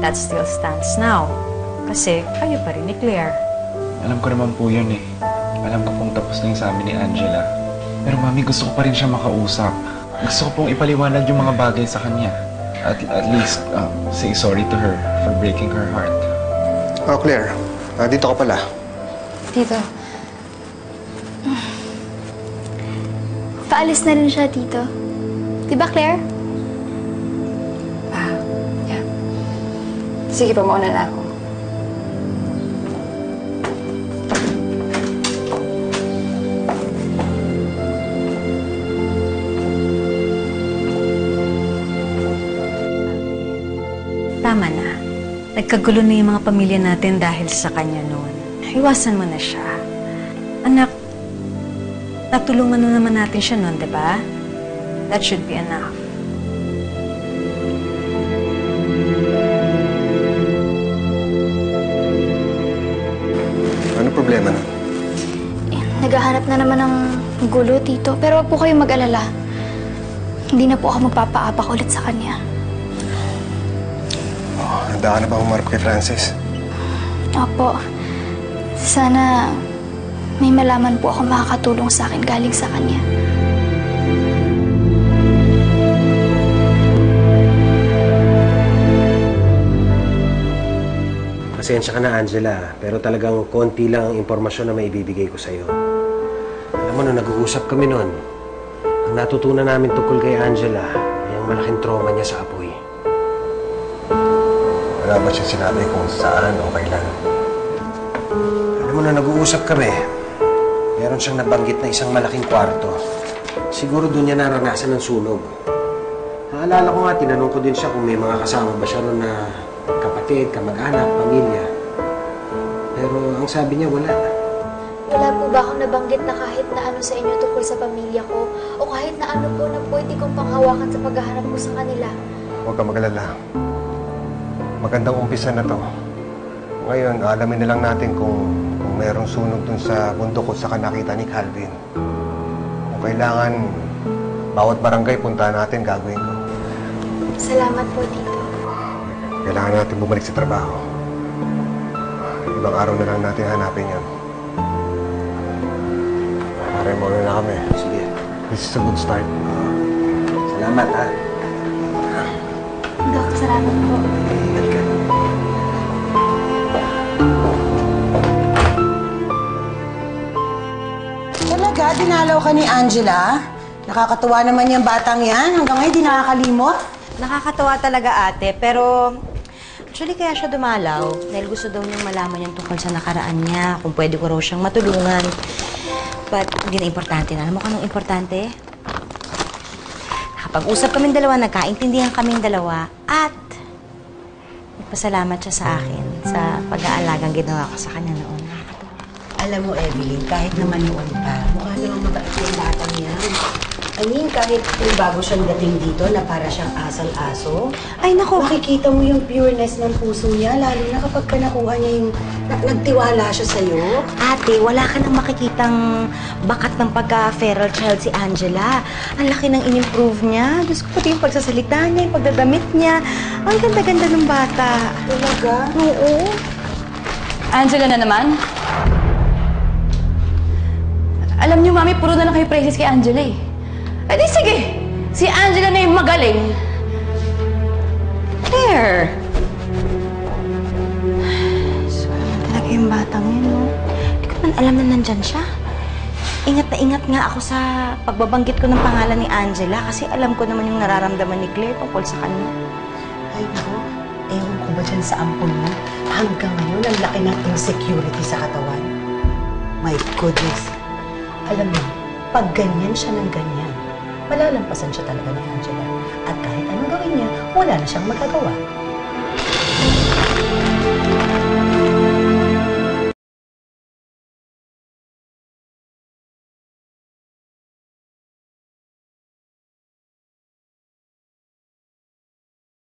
that still stands now. Kasi kayo pa rin ni Claire. Alam ko naman po yun eh. Alam ko pong tapos na yung sa amin ni Angela. Pero mami, gusto ko pa rin siya makausap. Gusto ko pong ipaliwanag yung mga bagay sa kanya. At least, say sorry to her for breaking her heart. Oh, Claire. Dito ka pala. Tito. Paalis na rin siya, Tito. Diba, Claire? Yeah. Sige pa, mauna na ako. Tama na. Nagkagulo na yung mga pamilya natin dahil sa kanya noon. Iwasan mo na siya. Anak, natulungan na naman natin siya noon, di ba? That should be enough. Ano problema na? Naghahanap na naman ng gulo, Tito. Pero wag po kayong mag-alala. Hindi na po ako magpapaapak ulit sa kanya. Handa ka na ba humarap kay Francis? Opo. Sana may malaman po ako makakatulong sa akin galing sa kanya. Pasensya ka na, Angela, pero talagang konti lang ang impormasyon na maibibigay ko sa'yo. Alam mo, nung nag-uusap kami noon, ang natutunan namin tungkol kay Angela ay ang malaking trauma niya sa apoy. Wala ba siya sinabi kung saan o kailan? Alam mo, nung nag-uusap kami, meron siyang nabanggit na isang malaking kwarto. Siguro doon niya naranasan ng sunog. Naalala ko nga, tinanong ko din siya kung may mga kasama ba siya ron na kapatid, kamag-anak, pamilya. Pero ang sabi niya, wala. Wala po ba akong nabanggit na kahit na ano sa inyo tungkol sa pamilya ko? O kahit na ano po na pwede kong panghawakan sa paghahanap ko sa kanila? Huwag ka mag-alala. Magandang umpisa na to. Ngayon, alamin na lang natin kung mayroong sunog dun sa bundok ko sa nakita ni Calvin. Kung kailangan, bawat barangay puntahan natin, gagawin ko. Salamat po, Tito. Kailangan natin bumalik sa trabaho. Ibang araw na lang natin hanapin yan. Maraming muna na kami. Sige. This is a good start. Salamat, ha? Dok, salamat po. Ingat ka. Talaga? Dinalaw ka ni Angela? Nakakatuwa naman yung batang yan. Hanggang ngayon di nakakalimot. Nakakatawa talaga, ate, pero actually kaya siya dumalaw dahil gusto daw niyang malaman yung tungkol sa nakaraan niya, kung pwede ko raw siyang matulungan. But hindi na importante na. Alam mo kung anong importante? Nakapag-usap kaming dalawa, nagkaintindihan kaming dalawa, at nagpasalamat siya sa akin sa pag-aalagang ginawa ko sa kanya noon. Alam mo, Evelyn, kahit naman noon pa, mukha namang mabait yung batang yan. I mean, kahit yung bago siyang dating dito na para siyang asang-aso, Ay, naku! makikita mo yung pureness ng puso niya, lalo na kapag ka nakuha niya yung nagtiwala siya sa'yo. Ate, wala ka nang makikitang bakat ng pagka-feral child si Angela. Ang laki ng in-improve niya. Diyos ko, pati yung pagsasalita niya, yung pagdadamit niya. Ang ganda-ganda ng bata. Talaga? Oo. Angela na naman? Alam niyo, Mami, puro na lang kayo praises kay Angela eh. Eh di sige, si Angela na yung magaling. Claire! So, naman talaga yung batang yun, no? Hindi ko naman alam na nandyan siya. Ingat na ingat nga ako sa pagbabanggit ko ng pangalan ni Angela kasi alam ko naman yung nararamdaman ni Claire tungkol sa kanya. Ay, no. Ewan ko ba dyan sa ampon mo? Hanggang ngayon, ang laki ng insecurity sa katawan. My goodness. Alam mo, pag ganyan siya ng ganyan, malalampasan siya talaga ni Angela. At kahit anong gawin niya, wala na siyang magagawa.